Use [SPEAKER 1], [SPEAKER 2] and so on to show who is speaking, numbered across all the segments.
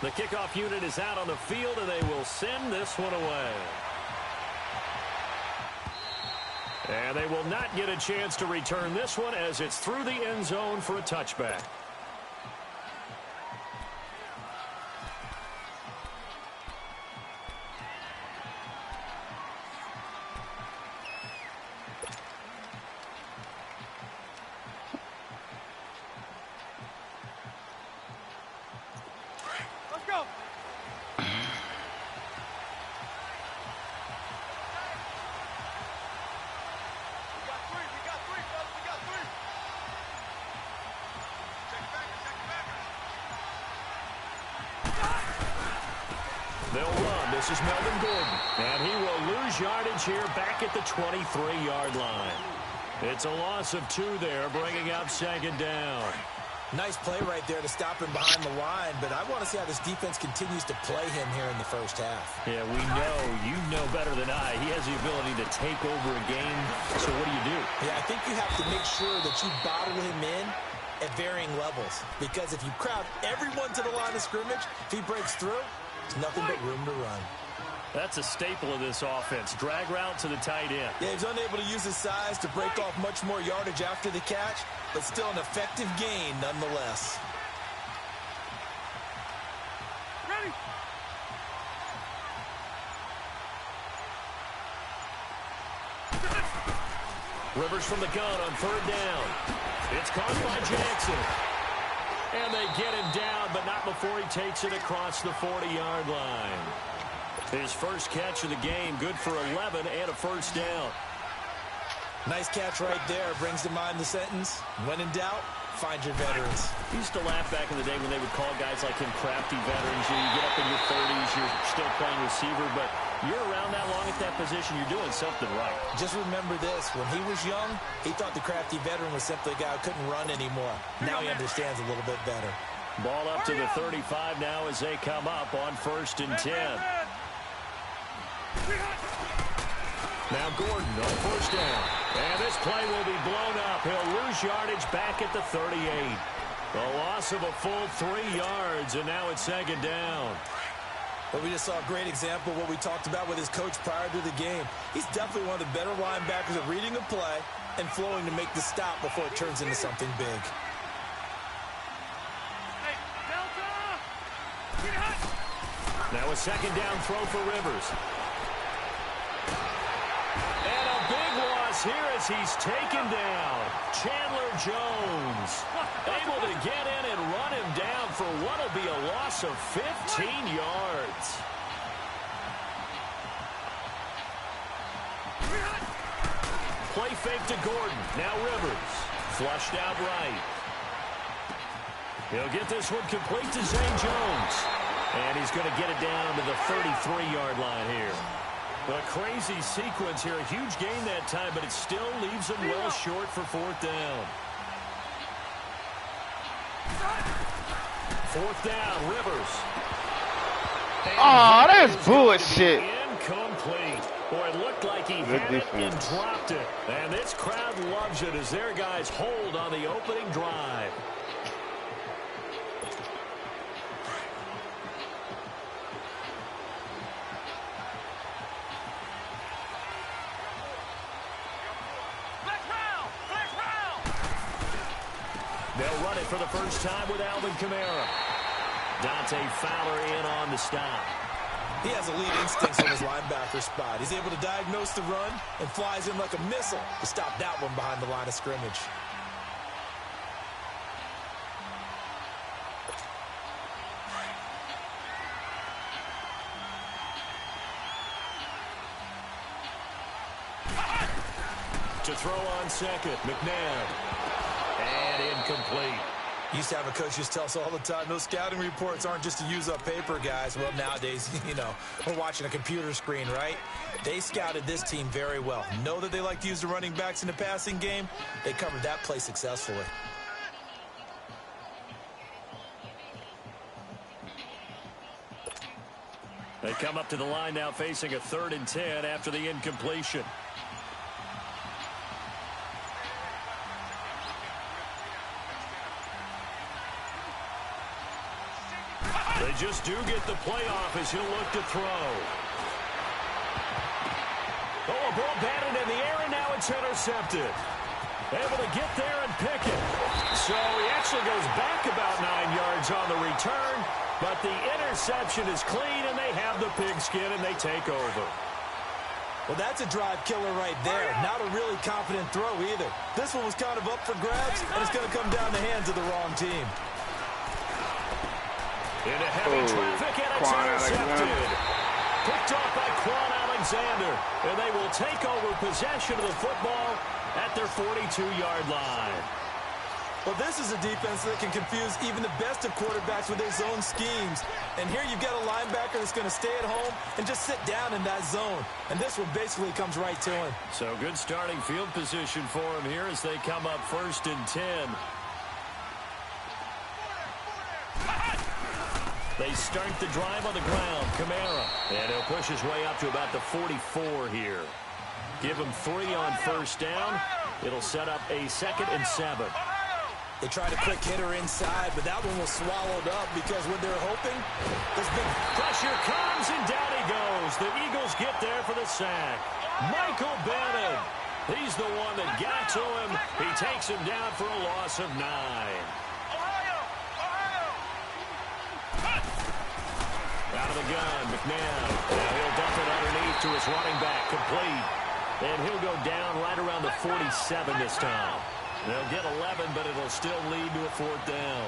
[SPEAKER 1] The kickoff unit is out on the field, and they will send this one away. And they will not get a chance to return this one as it's through the end zone for a touchback. They'll run. This is Melvin Gordon. And he will lose yardage here back at the 23-yard line. It's a loss of 2 there, bringing up second down.
[SPEAKER 2] Nice play right there to stop him behind the line, but I want to see how this defense continues to play him here in the first half.
[SPEAKER 1] Yeah, we know. You know better than I. He has the ability to take over a game. So what do?
[SPEAKER 2] Yeah, I think you have to make sure that you bottle him in at varying levels, because if you crowd everyone to the line of scrimmage, if he breaks through, there's nothing but room to run.
[SPEAKER 1] That's a staple of this offense. Drag route to the tight end.
[SPEAKER 2] Yeah, he's unable to use his size to break off much more yardage after the catch, but still an effective gain nonetheless.
[SPEAKER 3] Ready.
[SPEAKER 1] Rivers from the gun on 3rd down. It's caught by Jackson. And they get him down, but not before he takes it across the 40-yard line. His first catch of the game, good for 11 and a first down.
[SPEAKER 2] Nice catch right there. Brings to mind the sentence, when in doubt, find your veterans.
[SPEAKER 1] I used to laugh back in the day when they would call guys like him crafty veterans. You get up in your 30s, you're still playing receiver, but you're around that long at that position, you're doing something right.
[SPEAKER 2] Just remember this, when he was young, he thought the crafty veteran was simply a guy who couldn't run anymore. Now he understands a little bit better.
[SPEAKER 1] Ball up to the 35 now as they come up on 1st and 10. Now Gordon on 1st down. And this play will be blown up. He'll lose yardage back at the 38. A loss of a full 3 yards, and now it's 2nd down.
[SPEAKER 2] But we just saw a great example of what we talked about with his coach prior to the game. He's definitely one of the better linebackers at reading a play and flowing to make the stop before it turns into something big.
[SPEAKER 3] Hey, Delta!
[SPEAKER 1] Now a 2nd down throw for Rivers. And a big loss here as he's taken down. Chandler Jones able to get in and run him down for what will be a loss of 15 yards. Play fake to Gordon. Now Rivers. Flushed out right. He'll get this one complete to Zane Jones. And he's going to get it down to the 33-yard line here. A crazy sequence here. A huge gain that time, but it still leaves him well short for 4th down. 4th down, Rivers.
[SPEAKER 4] Oh, that's bullshit.
[SPEAKER 1] Incomplete. Boy, it looked like he had it and dropped it. And this crowd loves it as their guys hold on the opening drive. They'll run it for the first time with Alvin Kamara. Dante Fowler in on the stop.
[SPEAKER 2] He has elite instincts on his linebacker spot. He's able to diagnose the run and flies in like a missile to stop that one behind the line of scrimmage.
[SPEAKER 1] To throw on 2nd, McNabb. And incomplete.
[SPEAKER 2] Used to have a coach just tell us all the time, those scouting reports aren't just to use up paper, guys. Well, nowadays, you know, we're watching a computer screen, right? They scouted this team very well. Know that they like to use the running backs in the passing game. They covered that play successfully.
[SPEAKER 1] They come up to the line now facing a 3rd and 10 after the incompletion. They just do get the playoff as he'll look to throw. Oh, a ball batted in the air, and now it's intercepted. Able to get there and pick it. So he actually goes back about 9 yards on the return, but the interception is clean, and they have the pigskin, and they take over.
[SPEAKER 2] Well, that's a drive killer right there. Not a really confident throw either. This one was kind of up for grabs, and it's going to come down the hands of the wrong team.
[SPEAKER 1] Into heavy traffic, and it's intercepted. Picked off by Quan Alexander, and they will take over possession of the football at their 42-yard line.
[SPEAKER 2] Well, this is a defense that can confuse even the best of quarterbacks with their zone schemes. And here you've got a linebacker that's going to stay at home and just sit down in that zone. And this one basically comes right to him.
[SPEAKER 1] So good starting field position for him here as they come up 1st and 10. They start the drive on the ground. Kamara. And he'll push his way up to about the 44 here. Give him 3 on 1st down. It'll set up a 2nd and 7.
[SPEAKER 2] They tried a quick hitter inside, but that one was swallowed up because what they're hoping, this big
[SPEAKER 1] pressure comes, and down he goes. The Eagles get there for the sack. Michael Bennett. He's the one that got to him. He takes him down for a loss of 9. Out of the gun, McNabb. Now he'll dump it underneath to his running back, complete. And he'll go down right around the 47 this time. They'll get 11, but it'll still lead to a 4th down.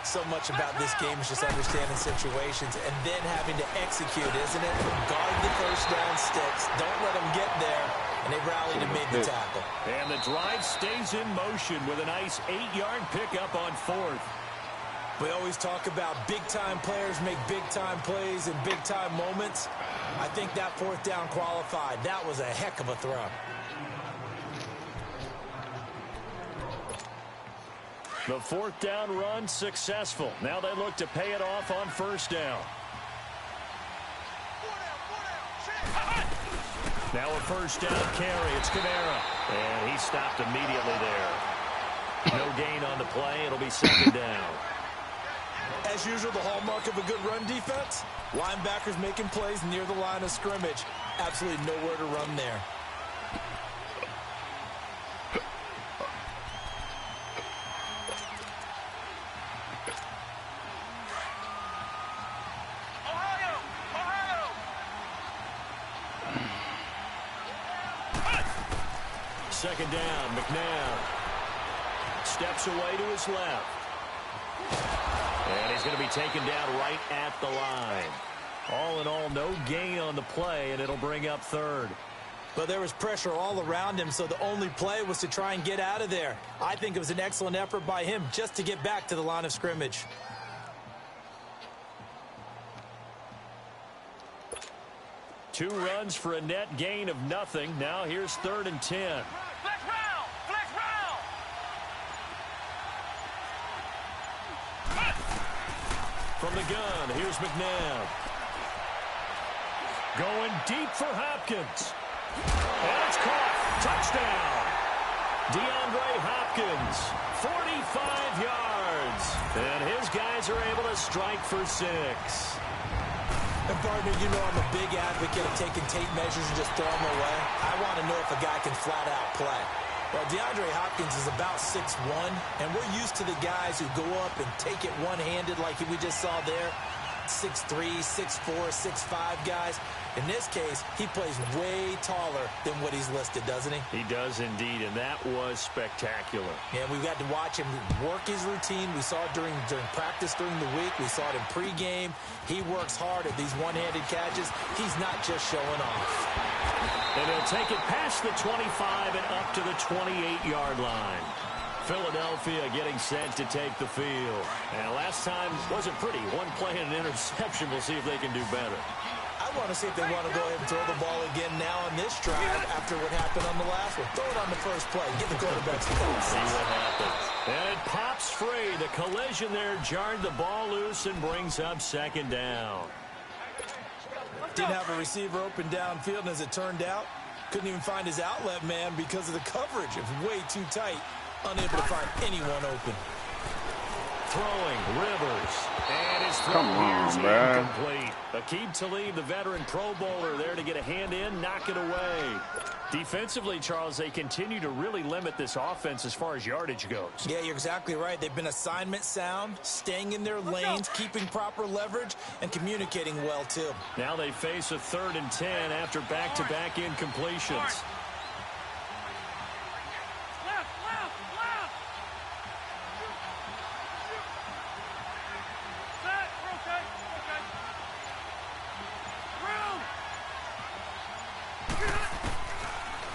[SPEAKER 2] So much about this game is just understanding situations and then having to execute, isn't it? Guard the 1st down sticks. Don't let them get there. And they rallied and made the tackle.
[SPEAKER 1] And the drive stays in motion with a nice 8-yard pickup on 4th.
[SPEAKER 2] We always talk about big-time players make big-time plays in big-time moments. I think that 4th down qualified. That was a heck of a throw.
[SPEAKER 1] The 4th down run successful. Now they look to pay it off on 1st down. Now a 1st down carry. It's Kamara. And he stopped immediately there. No gain on the play. It'll be 2nd down.
[SPEAKER 2] As usual, the hallmark of a good run defense, linebackers making plays near the line of scrimmage. Absolutely nowhere to run there.
[SPEAKER 1] Second down, McNabb steps away to his left. And he's going to be taken down right at the line. All in all, no gain on the play, and it'll bring up 3rd.
[SPEAKER 2] But there was pressure all around him, so the only play was to try and get out of there. I think it was an excellent effort by him just to get back to the line of scrimmage.
[SPEAKER 1] Two runs for a net gain of nothing. Now here's 3rd and 10.
[SPEAKER 3] Flex round! Flex round!
[SPEAKER 1] From the gun, here's McNabb. Going deep for Hopkins. And it's caught. Touchdown. DeAndre Hopkins, 45 yards. And his guys are able to strike for 6.
[SPEAKER 2] And partner, you know I'm a big advocate of taking tape measures and just throwing them away. I want to know if a guy can flat out play. Well, DeAndre Hopkins is about 6'1", and we're used to the guys who go up and take it one-handed like we just saw there. 6'3", 6'4", 6'5 guys. In this case, he plays way taller than what he's listed, doesn't he?
[SPEAKER 1] He does indeed, and that was spectacular.
[SPEAKER 2] Yeah, we've got to watch him work his routine. We saw it during practice during the week. We saw it in pregame. He works hard at these one-handed catches. He's not just showing off.
[SPEAKER 1] And he'll take it past the 25 and up to the 28-yard line. Philadelphia getting set to take the field. And last time wasn't pretty. One play and an interception. We'll see if they can do better.
[SPEAKER 2] I want to see if they want to go ahead and throw the ball again now on this drive after what happened on the last one. Throw it on the first play. Get the quarterbacks the ball.
[SPEAKER 1] See what happens. And it pops free. The collision there jarred the ball loose and brings up 2nd down.
[SPEAKER 2] Didn't have a receiver open downfield, and as it turned out, couldn't even find his outlet man because of the coverage. It was way too tight. Unable to find anyone open.
[SPEAKER 1] Throwing, Rivers. And his throw
[SPEAKER 4] Come
[SPEAKER 1] is
[SPEAKER 4] on, man.
[SPEAKER 1] incomplete. Aqib Talib, the veteran Pro Bowler, there to get a hand in, knock it away. Defensively, Charles, they continue to really limit this offense as far as yardage goes.
[SPEAKER 2] Yeah, you're exactly right. They've been assignment sound, staying in their lanes, keeping proper leverage, and communicating well, too.
[SPEAKER 1] Now they face a 3rd and 10 after back-to-back incompletions.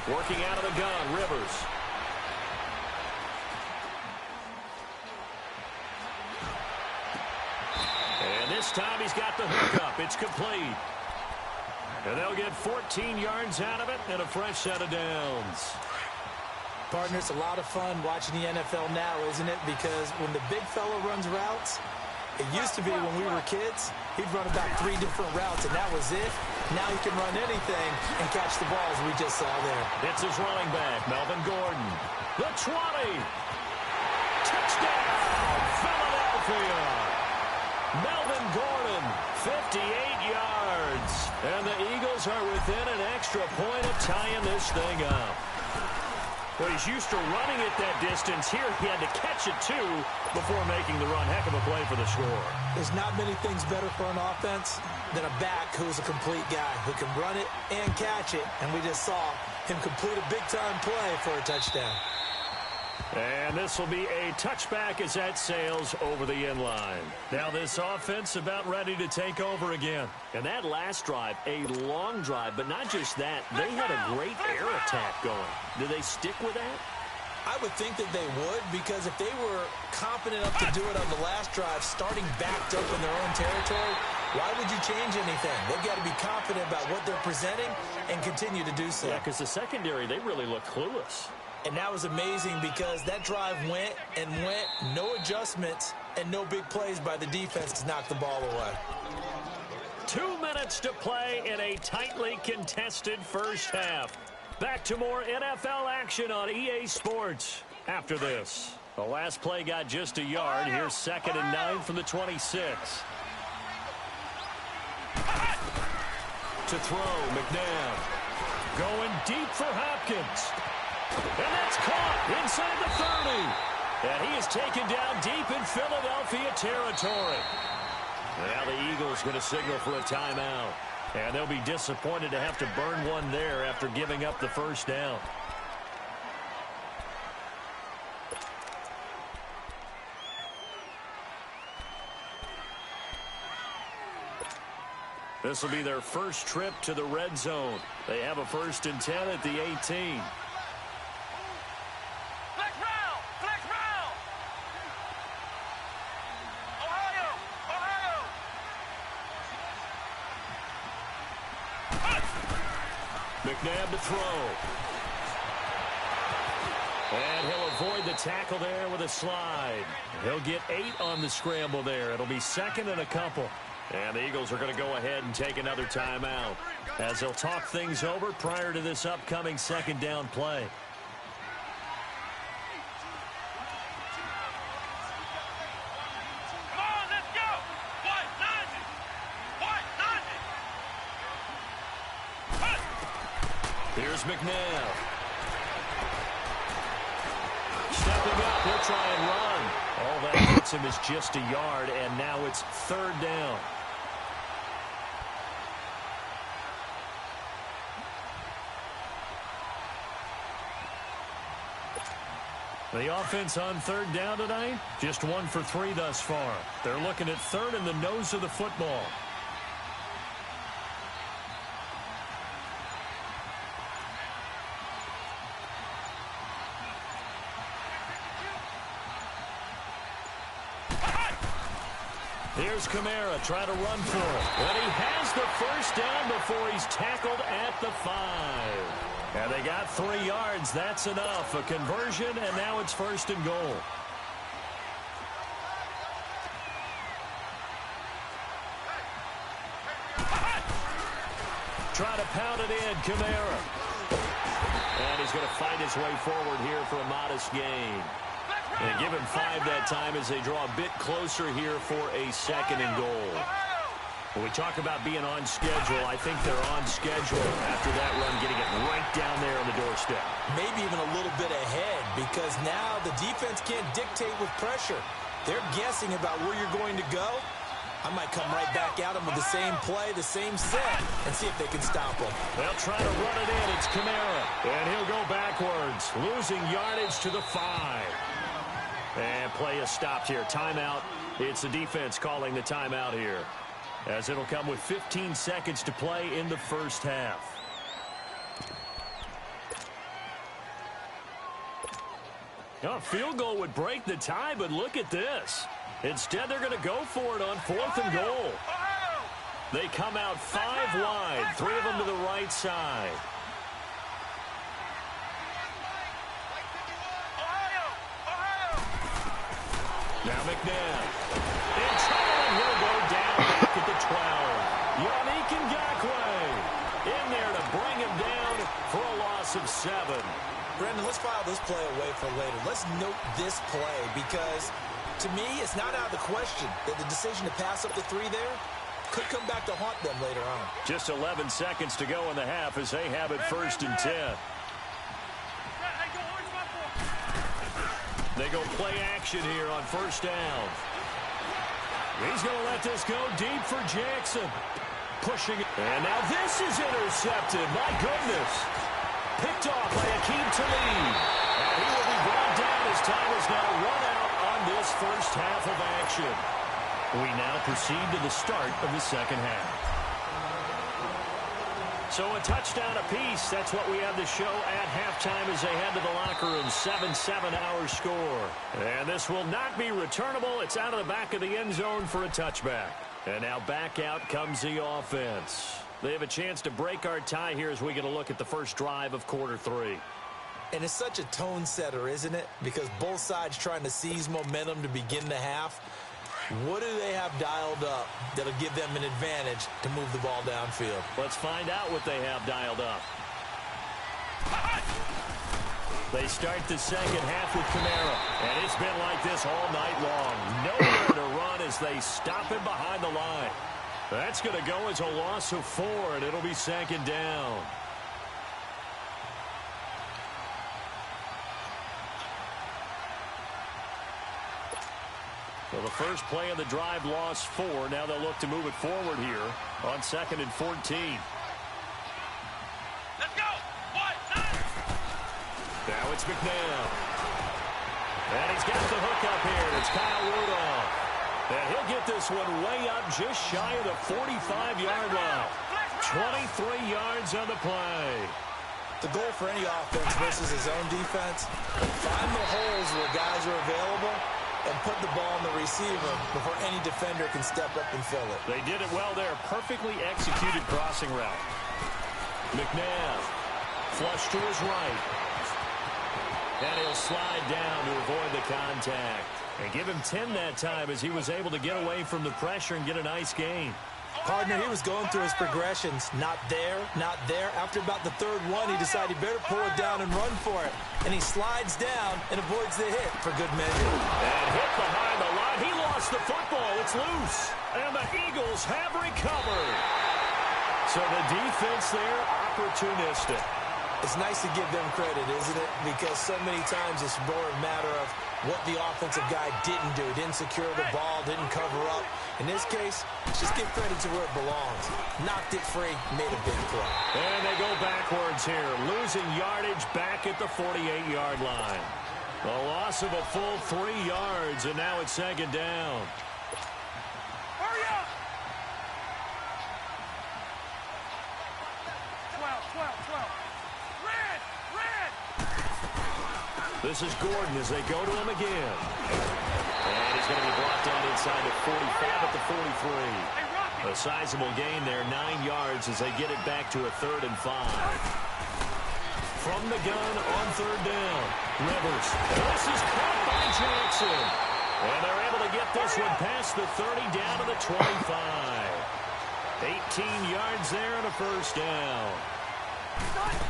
[SPEAKER 1] Working out of the gun, Rivers. And this time he's got the hookup. It's complete. And they'll get 14 yards out of it and a fresh set of downs.
[SPEAKER 2] Partner, it's a lot of fun watching the NFL now, isn't it? Because when the big fella runs routes, it used to be when we were kids, he'd run about 3 different routes, and that was it. Now he can run anything and catch the balls we just saw there.
[SPEAKER 1] It's his running back, Melvin Gordon. The 20. Touchdown, Philadelphia. Melvin Gordon, 58 yards. And the Eagles are within an extra point of tying this thing up. Well, he's used to running it that distance. Here he had to catch it, too, before making the run. Heck of a play for the score.
[SPEAKER 2] There's not many things better for an offense than a back who's a complete guy who can run it and catch it. And we just saw him complete a big-time play for a touchdown.
[SPEAKER 1] And this will be a touchback as that sails over the end line. Now this offense about ready to take over again. And that last drive, a long drive, but not just that. They had a great air attack going. Do they stick with that?
[SPEAKER 2] I would think that they would, because if they were confident enough to do it on the last drive, starting backed up in their own territory, why would you change anything? They've got to be confident about what they're presenting and continue to do so.
[SPEAKER 1] Yeah, because the secondary, they really look clueless.
[SPEAKER 2] And that was amazing because that drive went and went, no adjustments, and no big plays by the defense to knock the ball away.
[SPEAKER 1] 2 minutes to play in a tightly contested first half. Back to more NFL action on EA Sports after this. The last play got just a yard. Here's 2nd and 9 from the 26. To throw, McNabb. Going deep for Hopkins. And that's caught inside the 30. And he is taken down deep in Philadelphia territory. Now the Eagles going to signal for a timeout. And they'll be disappointed to have to burn one there after giving up the first down. This will be their first trip to the red zone. They have a 1st and 10 at the 18. McNabb to throw. And he'll avoid the tackle there with a slide. He'll get 8 on the scramble there. It'll be 2nd and a couple. And the Eagles are going to go ahead and take another timeout as they'll talk things over prior to this upcoming 2nd down play. Here's McNabb. Stepping up, he'll try and run. All that hits him is just a yard, and now it's 3rd down. The offense on 3rd down tonight, just 1 for 3 thus far. They're looking at 3rd in the nose of the football. Here's Kamara trying to run for it. But he has the first down before he's tackled at the 5. And they got 3 yards. That's enough. A conversion, and now it's 1st and goal. Try to pound it in, Kamara. And he's going to fight his way forward here for a modest gain. And give him 5 that time as they draw a bit closer here for a 2nd and goal. When we talk about being on schedule, I think they're on schedule after that run, getting it right down there on the doorstep.
[SPEAKER 2] Maybe even a little bit ahead, because now the defense can't dictate with pressure. They're guessing about where you're going to go. I might come right back at them with the same play, the same set, and see if they can stop them.
[SPEAKER 1] They'll try to run it in. It's Kamara. And he'll go backwards, losing yardage to the 5. And play is stopped here. Timeout. It's the defense calling the timeout here, as it'll come with 15 seconds to play in the first half. A field goal would break the tie, but look at this. Instead, they're going to go for it on 4th and goal. They come out 5 wide, 3 of them to the right side. Now McNabb. In trouble, and he'll go down back at the 12. Yannick Ngakoue in there to bring him down for a loss of 7.
[SPEAKER 2] Brendan, let's file this play away for later. Let's note this play because, to me, it's not out of the question that the decision to pass up the 3 there could come back to haunt them later on.
[SPEAKER 1] Just 11 seconds to go in the half as they have it 1st and 10. They go play action here on 1st down. He's going to let this go deep for Jackson. Pushing it. And now this is intercepted. My goodness. Picked off by Akeem Talib. And he will be brought down as time is now run out on this first half of action. We now proceed to the start of the 2nd half. So a touchdown apiece. That's what we have to show at halftime as they head to the locker room. 7-7 our score. And this will not be returnable. It's out of the back of the end zone for a touchback. And now back out comes the offense. They have a chance to break our tie here as we get a look at the first drive of quarter 3.
[SPEAKER 2] And it's such a tone setter, isn't it? Because both sides trying to seize momentum to begin the half. What do they have dialed up that'll give them an advantage to move the ball downfield?
[SPEAKER 1] Let's find out what they have dialed up. They start the 2nd half with Kamara. And it's been like this all night long. Nowhere to run as they stop him behind the line. That's going to go as a loss of 4, and it'll be 2nd down. So the first play of the drive lost 4. Now they'll look to move it forward here on 2nd and 14.
[SPEAKER 3] Let's go. 1, 9.
[SPEAKER 1] Now it's McNabb. And he's got the hook up here. It's Kyle Rudolph. And he'll get this one way up just shy of the 45-yard line. 23 yards on the play.
[SPEAKER 2] The goal for any offense versus his own defense, find the holes where guys are available and put the ball on the receiver before any defender can step up and fill it.
[SPEAKER 1] They did it well there. Perfectly executed crossing route. McNabb, flush to his right. And he'll slide down to avoid the contact. And give him 10 that time as he was able to get away from the pressure and get a nice gain.
[SPEAKER 2] Partner, he was going through his progressions. Not there, not there. After about the 3rd one, he decided he better pull it down and run for it. And he slides down and avoids the hit for good measure.
[SPEAKER 1] And hit behind the line. He lost the football. It's loose. And the Eagles have recovered. So the defense there, opportunistic.
[SPEAKER 2] It's nice to give them credit, isn't it? Because so many times it's more a matter of what the offensive guy didn't do. Didn't secure the ball, didn't cover up. In this case, just give credit to where it belongs. Knocked it free, made a big play.
[SPEAKER 1] And they go backwards here, losing yardage back at the 48-yard line. A loss of a full 3 yards, and now it's 2nd down.
[SPEAKER 3] Hurry up. 12. Red.
[SPEAKER 1] This is Gordon as they go to him again. And he's going to be brought down inside the 45 at the 43. A sizable gain there, 9 yards as they get it back to a 3rd and 5. From the gun on 3rd down. Rivers. This is caught by Jackson. And they're able to get this one past the 30 down to the 25. 18 yards there and a 1st down.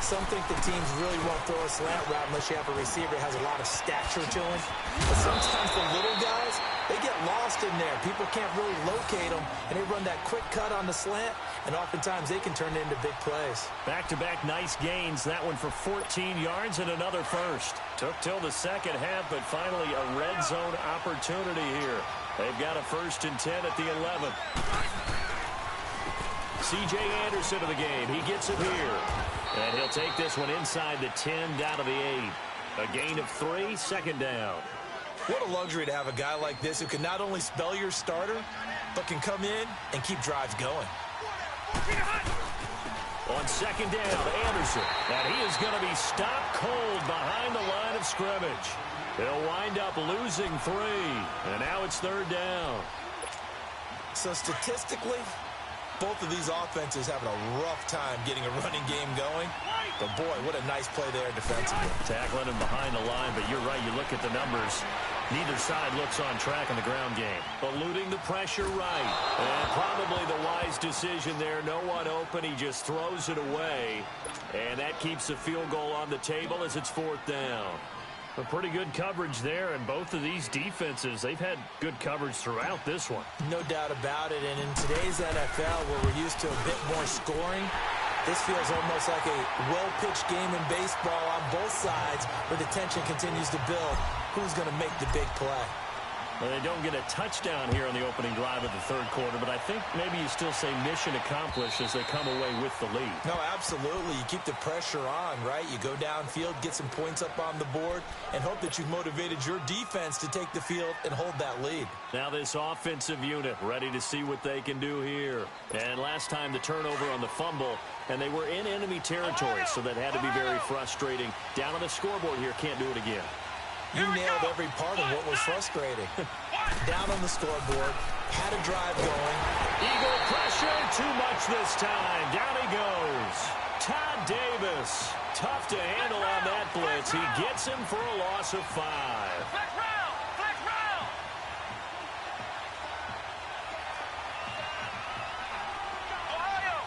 [SPEAKER 2] Some think the teams really won't throw a slant route unless you have a receiver that has a lot of stature to him. But sometimes the little guys, they get lost in there. People can't really locate them, and they run that quick cut on the slant, and oftentimes they can turn it into big plays.
[SPEAKER 1] Back-to-back nice gains. That one for 14 yards and another first. Took till the second half, but finally a red zone opportunity here. They've got a 1st and 10 at the 11. C.J. Anderson of the game. He gets it here. And he'll take this one inside the 10 down to the 8. A gain of 3, 2nd down.
[SPEAKER 2] What a luxury to have a guy like this who can not only spell your starter, but can come in and keep drives going.
[SPEAKER 1] On 2nd down, Anderson. And he is going to be stopped cold behind the line of scrimmage. He'll wind up losing 3. And now it's 3rd down.
[SPEAKER 2] So statistically, both of these offenses having a rough time getting a running game going. But, boy, what a nice play there defensively.
[SPEAKER 1] Tackling him behind the line, but you're right. You look at the numbers. Neither side looks on track in the ground game. Eluding the pressure right. And probably the wise decision there. No one open. He just throws it away. And that keeps the field goal on the table as it's 4th down. A pretty good coverage there, and both of these defenses, they've had good coverage throughout this one.
[SPEAKER 2] No doubt about it, and in today's NFL, where we're used to a bit more scoring, this feels almost like a well-pitched game in baseball on both sides, where the tension continues to build. Who's going to make the big play?
[SPEAKER 1] Well, they don't get a touchdown here on the opening drive of the 3rd quarter, but I think maybe you still say mission accomplished as they come away with the lead.
[SPEAKER 2] No, absolutely. You keep the pressure on, right? You go downfield, get some points up on the board, and hope that you've motivated your defense to take the field and hold that lead.
[SPEAKER 1] Now this offensive unit ready to see what they can do here. And last time the turnover on the fumble, and they were in enemy territory, so that had to be very frustrating. Down on the scoreboard here, can't do it again.
[SPEAKER 2] You nailed every part of what was frustrating. Down on the scoreboard, had a drive going.
[SPEAKER 1] Eagle pressure, too much this time. Down he goes. Todd Davis, tough to handle on that blitz. He gets him for a loss of 5.
[SPEAKER 3] Flex round! Flex round! Ohio!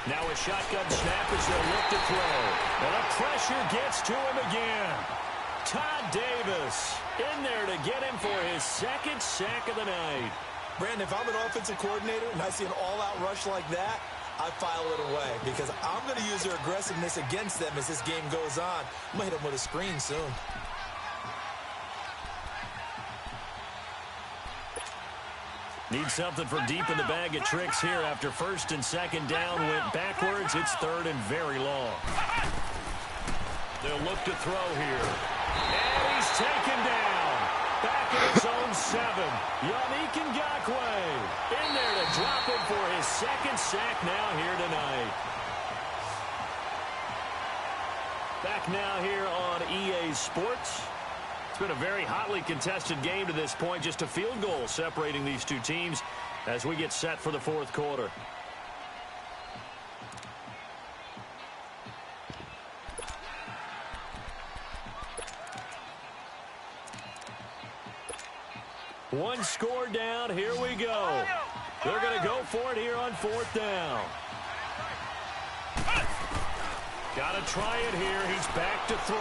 [SPEAKER 1] Now a shotgun snap as they look to throw. And the pressure gets to him again. Todd Davis in there to get him for his 2nd sack of the night.
[SPEAKER 2] Brandon, if I'm an offensive coordinator and I see an all-out rush like that, I file it away because I'm going to use their aggressiveness against them as this game goes on. I'm going to hit them with a screen soon.
[SPEAKER 1] Need something for deep in the bag of tricks here after 1st and 2nd down went backwards. It's 3rd and very long. They'll look to throw here. And he's taken down. Back at his own 7. Yannick Ngakoue in there to drop him for his 2nd sack now here tonight. Back now here on EA Sports. It's been a very hotly contested game to this point. Just a field goal separating these two teams as we get set for the 4th quarter. One score down. Here we go. They're going to go for it here on 4th down. Got to try it here. He's back to throw.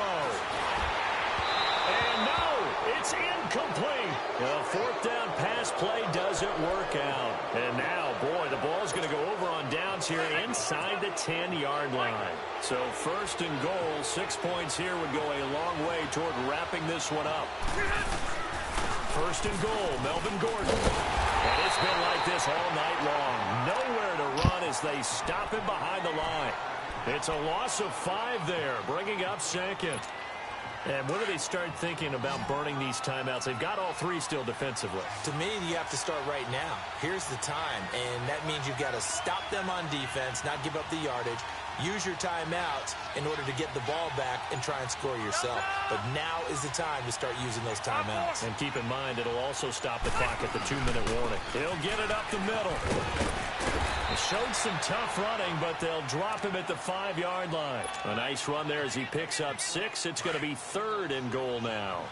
[SPEAKER 1] And no, it's incomplete. The 4th down pass play doesn't work out. And now, boy, the ball's going to go over on downs here inside the 10-yard line. So 1st and goal, 6 points here would go a long way toward wrapping this one up. 1st and goal, Melvin Gordon. And it's been like this all night long. Nowhere to run as they stop him behind the line. It's a loss of 5 there, bringing up 2nd. And when do they start thinking about burning these timeouts? They've got all 3 still defensively.
[SPEAKER 2] To me, you have to start right now. Here's the time, and that means you've got to stop them on defense, not give up the yardage, use your timeouts in order to get the ball back and try and score yourself. But now is the time to start using those timeouts.
[SPEAKER 1] And keep in mind, it'll also stop the clock at the 2-minute warning. He'll get it up the middle. He showed some tough running, but they'll drop him at the 5-yard line. A nice run there as he picks up 6. It's going to be 3rd and goal now.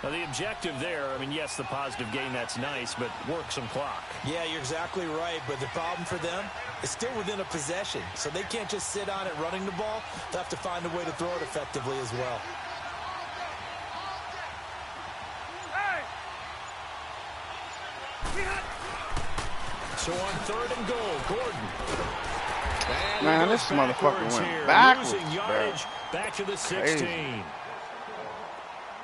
[SPEAKER 1] Now, the objective there, I mean, yes, the positive gain, that's nice, but work some clock.
[SPEAKER 2] Yeah, you're exactly right, but the problem for them is still within a possession, so they can't just sit on it running the ball. They'll have to find a way to throw it effectively as well.
[SPEAKER 1] So on 3rd and goal, Gordon. And
[SPEAKER 4] Man, this motherfucker went backwards.
[SPEAKER 1] Losing yardage back to the 16.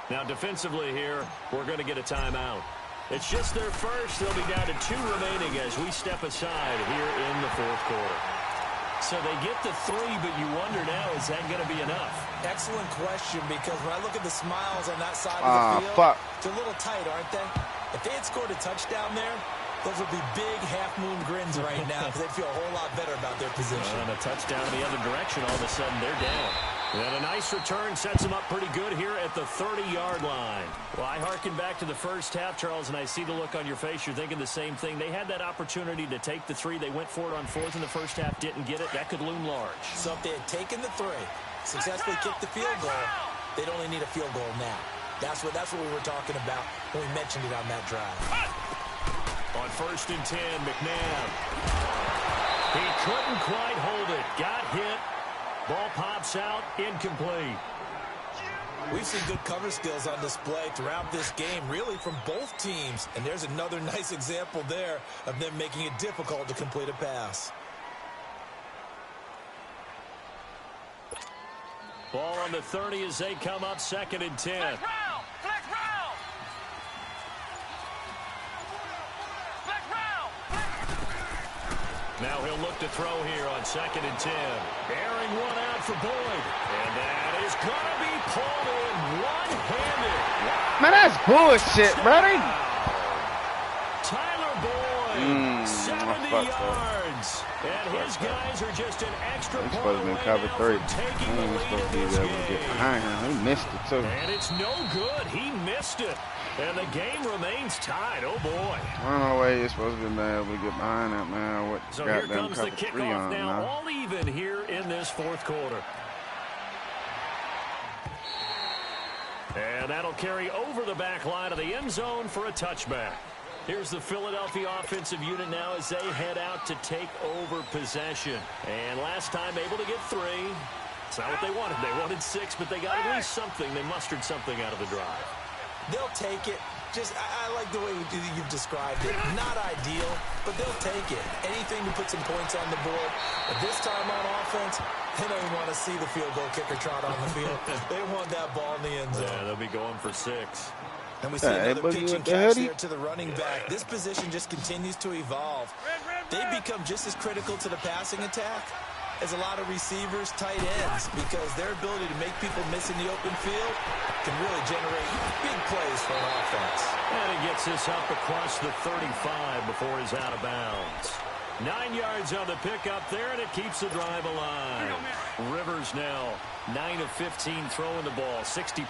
[SPEAKER 1] Now defensively here, we're going to get a timeout. It's just their first. They'll be down to 2 remaining as we step aside here in the 4th quarter. So they get the 3, but you wonder now, is that going to be enough?
[SPEAKER 2] Excellent question, because when I look at the smiles on that side of the field, they're a little tight, aren't they? If they had scored a touchdown there, those would be big half-moon grins right now because they'd feel a whole lot better about their position.
[SPEAKER 1] And a touchdown the other direction, all of a sudden they're down. And a nice return sets them up pretty good here at the 30-yard line. Well, I harken back to the first half, Charles, and I see the look on your face. You're thinking the same thing. They had that opportunity to take the 3. They went for it on 4th in the first half, didn't get it. That could loom large.
[SPEAKER 2] So if they had taken the 3, successfully kicked the field goal, they'd only need a field goal now. That's what we were talking about when we mentioned it on that drive.
[SPEAKER 1] On 1st and 10, McNabb. He couldn't quite hold it. Got hit. Ball pops out. Incomplete.
[SPEAKER 2] We've seen good cover skills on display throughout this game, really from both teams. And there's another nice example there of them making it difficult to complete a pass.
[SPEAKER 1] Ball on the 30 as they come up 2nd and 10.
[SPEAKER 3] Flex round! Flex round! Flex round!
[SPEAKER 1] Now he'll look to throw here on 2nd and 10. Airing one out for Boyd. And that is going to be pulled in one-handed. Wow.
[SPEAKER 4] Man, that's bullshit, buddy.
[SPEAKER 1] Tyler Boyd, 70 yards. And his guys are just an extra
[SPEAKER 4] He's
[SPEAKER 1] point
[SPEAKER 4] supposed to be
[SPEAKER 1] away
[SPEAKER 4] cover
[SPEAKER 1] now
[SPEAKER 4] 3.
[SPEAKER 1] from taking
[SPEAKER 4] He
[SPEAKER 1] the
[SPEAKER 4] ain't
[SPEAKER 1] lead
[SPEAKER 4] supposed to
[SPEAKER 1] in
[SPEAKER 4] be
[SPEAKER 1] this
[SPEAKER 4] able to get
[SPEAKER 1] game.
[SPEAKER 4] behind him. He missed it, too.
[SPEAKER 1] And it's no good. He missed it. And the game remains tied. Oh, boy.
[SPEAKER 4] I don't know the way he's supposed to be able to get behind that, man. What
[SPEAKER 1] So here
[SPEAKER 4] goddamn
[SPEAKER 1] comes the
[SPEAKER 4] cover 3
[SPEAKER 1] kickoff
[SPEAKER 4] on
[SPEAKER 1] now,
[SPEAKER 4] now.
[SPEAKER 1] all even here in this 4th quarter. And that'll carry over the back line of the end zone for a touchback. Here's the Philadelphia offensive unit now as they head out to take over possession. And last time able to get 3. It's not what they wanted. They wanted 6, but they got at least something. They mustered something out of the drive.
[SPEAKER 2] They'll take it. I like the way you've described it. Not ideal, but they'll take it. Anything to put some points on the board. But this time on offense, they don't even want to see the field goal kicker trot on the field. They want that ball in the end zone.
[SPEAKER 1] Yeah, they'll be going for 6.
[SPEAKER 2] And we see another pitch and catch there to the running back. This position just continues to evolve. They become just as critical to the passing attack as a lot of receivers, tight ends, because their ability to make people miss in the open field can really generate big plays for an offense.
[SPEAKER 1] And he gets this up across the 35 before he's out of bounds. 9 yards on the pickup there, and it keeps the drive alive. Rivers now 9 of 15 throwing the ball, 60%,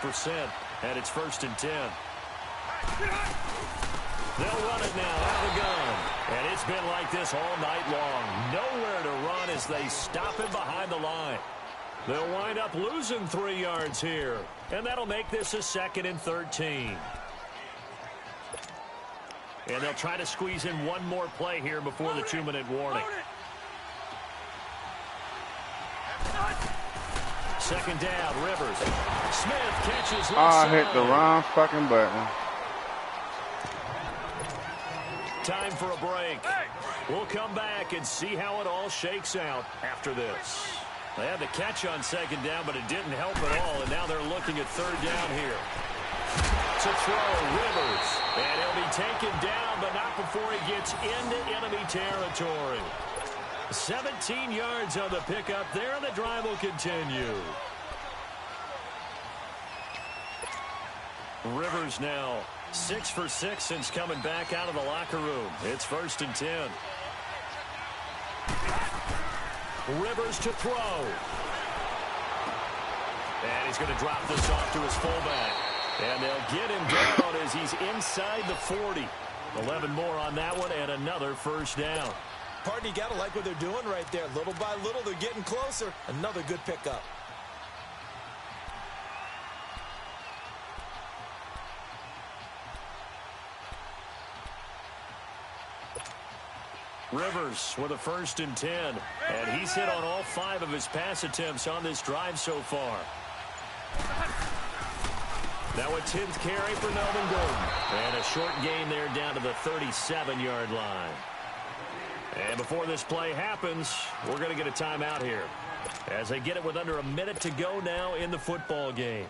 [SPEAKER 1] and it's 1st and 10. They'll run it now out of the gun. And it's been like this all night long. Nowhere to run as they stop him behind the line. They'll wind up losing 3 yards here. And that'll make this a 2nd and 13. And they'll try to squeeze in one more play here before the 2-minute warning. 2nd down, Rivers. Smith catches left
[SPEAKER 4] I
[SPEAKER 1] side.
[SPEAKER 4] hit the wrong fucking button.
[SPEAKER 1] Time for a break. We'll come back and see how it all shakes out after this. They had the catch on 2nd down, but it didn't help at all, and now they're looking at 3rd down here. To throw, Rivers. And he'll be taken down, but not before he gets into enemy territory. 17 yards on the pickup there, and the drive will continue. Rivers now 6 for 6 since coming back out of the locker room. It's 1st and 10. Rivers to throw. And he's going to drop this off to his fullback. And they'll get him down as he's inside the 40. 11 more on that one and another 1st down.
[SPEAKER 2] Partner, you got to like what they're doing right there. Little by little, they're getting closer. Another good pickup.
[SPEAKER 1] Rivers with a 1st and 10. And he's hit on all 5 of his pass attempts on this drive so far. Now a 10th carry for Melvin Gordon. And a short gain there down to the 37-yard line. And before this play happens, we're going to get a timeout here, as they get it with under a minute to go now in the football game.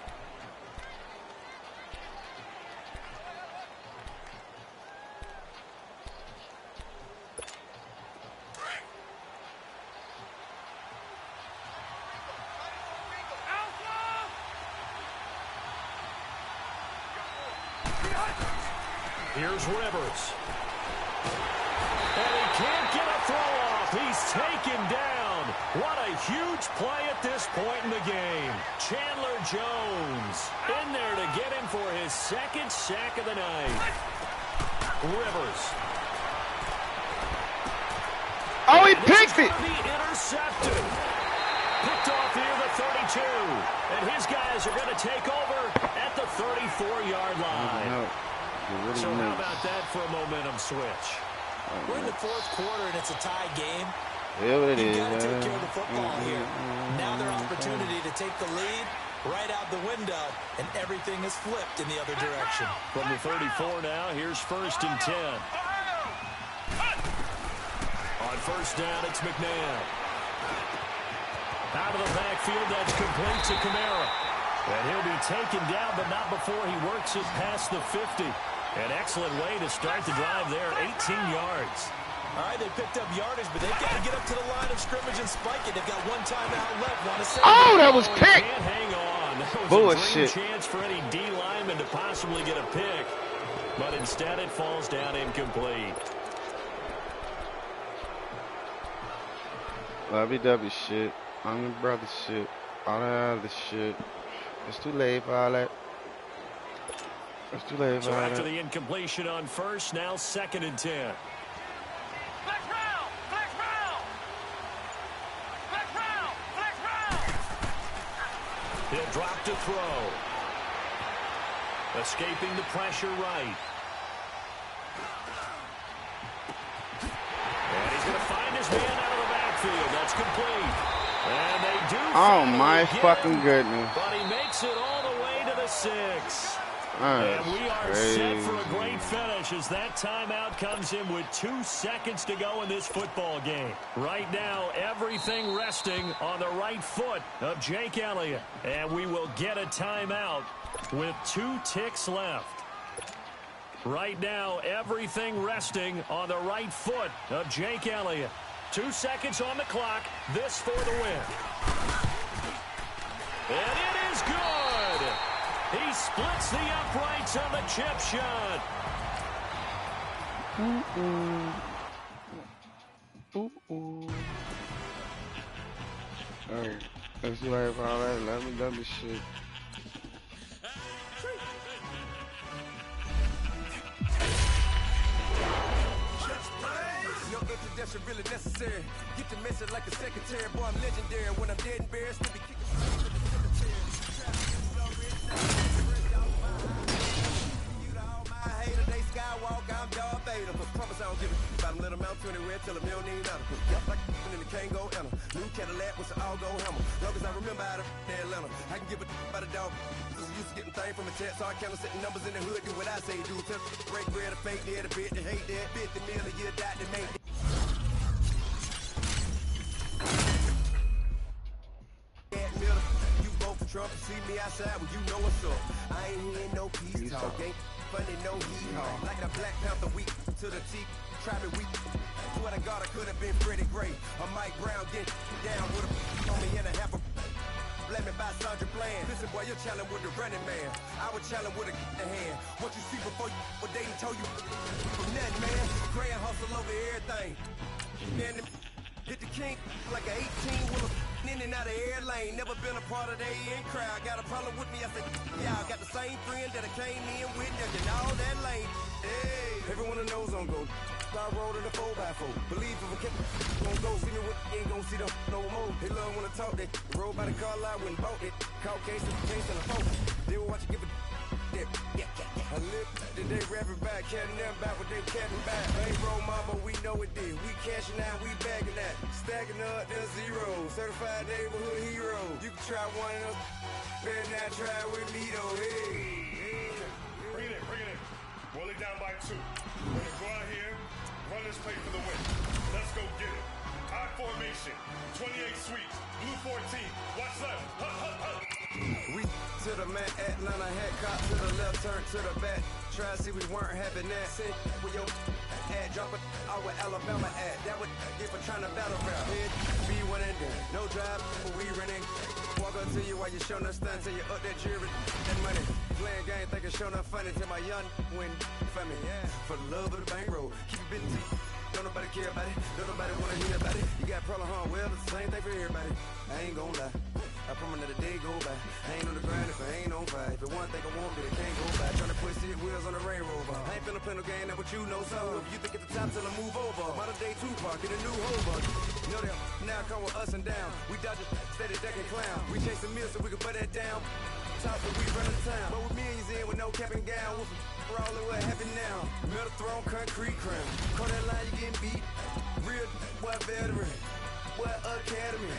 [SPEAKER 1] Here's Rivers. And he can't get a throw off. He's taken down. What a huge play at this point in the game. Chandler Jones in there to get him for his 2nd sack of the night. Rivers.
[SPEAKER 4] Oh, he picked it.
[SPEAKER 1] Be intercepted. Picked off near the 32. And his guys are going to take over at the 34-yard line. So how about that for a momentum switch?
[SPEAKER 2] We're in the 4th quarter, and it's a tie game.
[SPEAKER 4] Yeah, it is.
[SPEAKER 2] You've got to take care of the football here. Now their opportunity to take the lead right out the window, and everything is flipped in the other direction.
[SPEAKER 1] From the 34 now, here's 1st and 10. On 1st down, it's McNabb. Out of the backfield, that's complete to Kamara. And he'll be taken down, but not before he works it past the 50. An excellent way to start the drive there, 18 yards.
[SPEAKER 2] All right, they picked up yardage, but they've got to get up to the line of scrimmage and spike it. They've got one timeout left. Want to say
[SPEAKER 4] that was pick.
[SPEAKER 1] Can't hang on. That was
[SPEAKER 4] Bullshit.
[SPEAKER 1] a dream chance for any D lineman to possibly get a pick, but instead it falls down incomplete.
[SPEAKER 4] WW shit. I'm your brother shit. All that other shit. It's too late for all that. It's too late for
[SPEAKER 1] So
[SPEAKER 4] all
[SPEAKER 1] after
[SPEAKER 4] that.
[SPEAKER 1] the incompletion on 1st, now 2nd and 10.
[SPEAKER 3] Flex round! Flex round! Flex round! Flex round!
[SPEAKER 1] He'll drop to throw. Escaping the pressure right. And he's going to find his man out of the backfield. That's complete. And they do.
[SPEAKER 4] Oh my fucking goodness.
[SPEAKER 1] But he makes it all the way to the 6.
[SPEAKER 4] That's
[SPEAKER 1] And we are
[SPEAKER 4] crazy.
[SPEAKER 1] set for a great finish as that timeout comes in with 2 seconds to go in this football game. Right now, everything resting on the right foot of Jake Elliott. And we will get a timeout with 2 ticks left. Right now, everything resting on the right foot of Jake Elliott. 2 seconds on the clock. This for the win. And it is good. He splits the uprights on the chip shot.
[SPEAKER 4] Alright, let's do like all that. Let me done this shit.
[SPEAKER 5] No introduction really necessary. Get the message like a secretary. Boy, I'm legendary. When I'm dead and buried, still be kicking. They skywalk, I'm Darth Vader. But promise I don't give a about them. Let them out anywhere, tell them they don't need none. Yup, like in the Kango enter. New Cadillac with an all-go hammer. Long as I remember out of Atlanta, I can give a about a dog. Used to getting things from a text, so I count setting numbers in the hood. Do what I say, do. Tell break bread, a fake dead, a bit, they hate that. 50 million a year, died to make. You vote for Trump, you see me outside, well, you know what's up. I ain't hearing no peace talk, ain't funny, no hee-haw. Like the Black Panther week to the teeth, try me weak. Swear to God, I could have been Freddie Gray. Or Mike Brown get down with a on me and a half a blame me by Sandra Bland. Listen, boy, you're challenging with the running man. I was challenging with a hand. What you see before you, what they told you from nothing, man. Gray and hustle over everything. Man, hit the king like an 18-wheeler in and out of air lane. Never been a part of the in crowd. Got a problem with me, I said, yeah, I got the same friend that I came in with. You know that lane. Hey, everyone knows I'm go. I roll to the 4x4. Believe if I kept gon' go. See me with ain't gon' see them no more. They love when I talk that. Roll by the car lot when bought it. Caught case and case and a phone. They will watch you give a that. I live that they rapping back, catching them back what they catching back. Bankroll mama, we know it did. We cashing out, we bagging that. Stacking up the zero. Certified neighborhood hero. You can try one of those, better not try with me though. Hey.
[SPEAKER 6] Bring it in. Roll it down by 2. We're gonna go out here, run this play for the win. Let's go get it. I formation, 28 sweeps, blue 14. Watch left.
[SPEAKER 5] We to the mat, Atlanta hat cop to the left, turn to the back. Try to see we weren't having that. Sit with your ad, drop it out with Alabama at. That would get for trying to battle rap. Head, be one and done. No drive, but we running. Walk up to you while you showing us stunts till you up that jury and money. Playing game, thinking showing up funny till my young win for me. Yeah. For the love of the bankroll, keep it busy. Don't nobody care about it. Don't nobody wanna hear about it. You got problem, huh? Well, it's the same thing for everybody. I ain't gon' lie. I promise that a day go by. I ain't on the grind if I ain't on fire. If it one thing I want, then it can't go by. Tryna put 6 wheels on the Range Rover. I ain't finna play no game, that what you know. So if you think at the top till I move over. Modern day Tupac, get a new Hova. You know that now come with us and down. We dodge it, steady deck and clown. We chase the meal so we can put that down. Top so we run the town. But with millions in with no cap and gown. We're all what happened now. Metal throne, concrete crown. Call that line, you getting beat. Real boy veteran. Boy academy.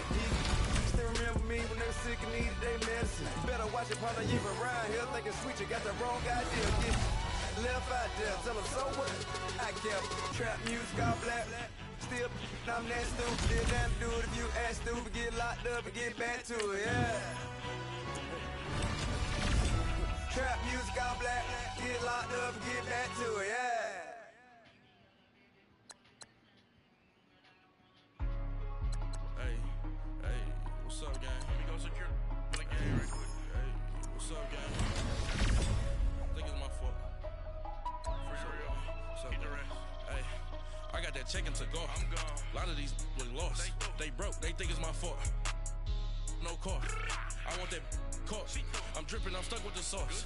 [SPEAKER 5] Still remember me when they were sick and needed their medicine. Better watch it, probably even around here thinking sweet. You got the wrong idea. Get left out there. Tell them so what? I kept trap music all black. Still, I'm that stupid. Still down to do it if you ask stupid. Get locked up and get back to it. Yeah. Trap music all black. Get locked up and get back to it. Yeah.
[SPEAKER 7] Hey, what's up, gang? Let me go secure the game right quick. Hey, what's up, gang? I think it's my fault. For real. What's up, man? Hey, I got that chicken to go. I'm gone. A lot of these look lost. They broke. They think it's my fault. No car. I want that car. I'm dripping. I'm stuck with the sauce.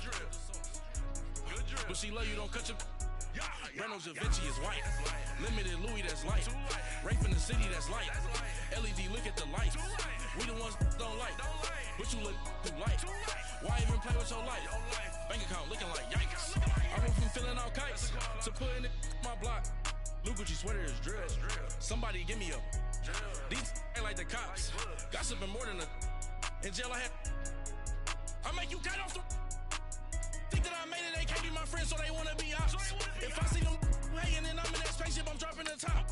[SPEAKER 7] Good drip. But she love you. Don't cut your. Breno Javinci is white. Limited Louis, that's light. Rape in the city, that's light. LED, look at the lights. We the ones don't like. But you look too light. Why even play with your life? Bank account looking like yikes. I went from filling out kites to putting it my block. New Gucci sweater is drill. Somebody give me a. These ain't like the cops. Gossiping more than a. In jail I had. I make you cut off the. Think that I made it, they can't be my friends, so they wanna be ops. If I see them hating and I'm in that spaceship, I'm dropping the top.